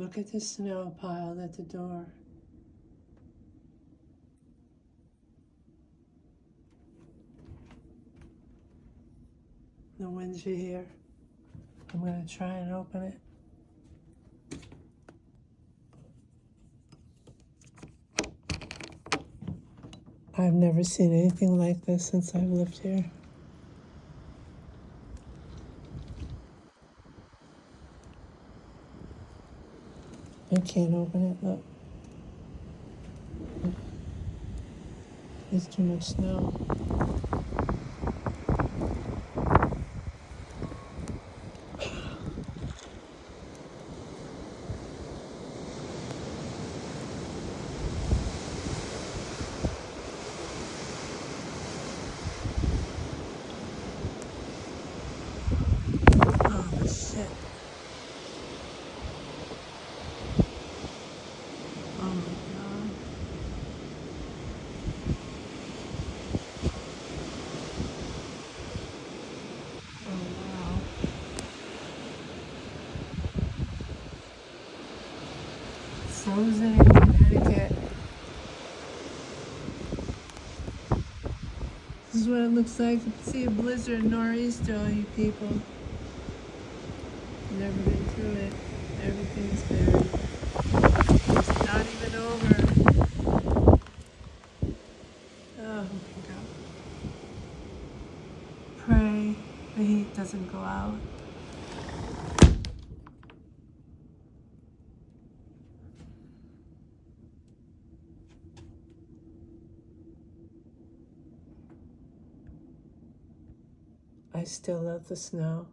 Look at the snow piled at the door. The winds are here. I'm going to try and open it. I've never seen anything like this since I've lived here. I can't open it, look. There's too much snow. Oh, shit. Oh, my God. Oh, wow. Frozen in Connecticut. This is what it looks like. You can see a blizzard nor'easter, all you people. Never been through it. Everything's buried. It's not even over. Oh my God. Pray the heat doesn't go out. I still love the snow.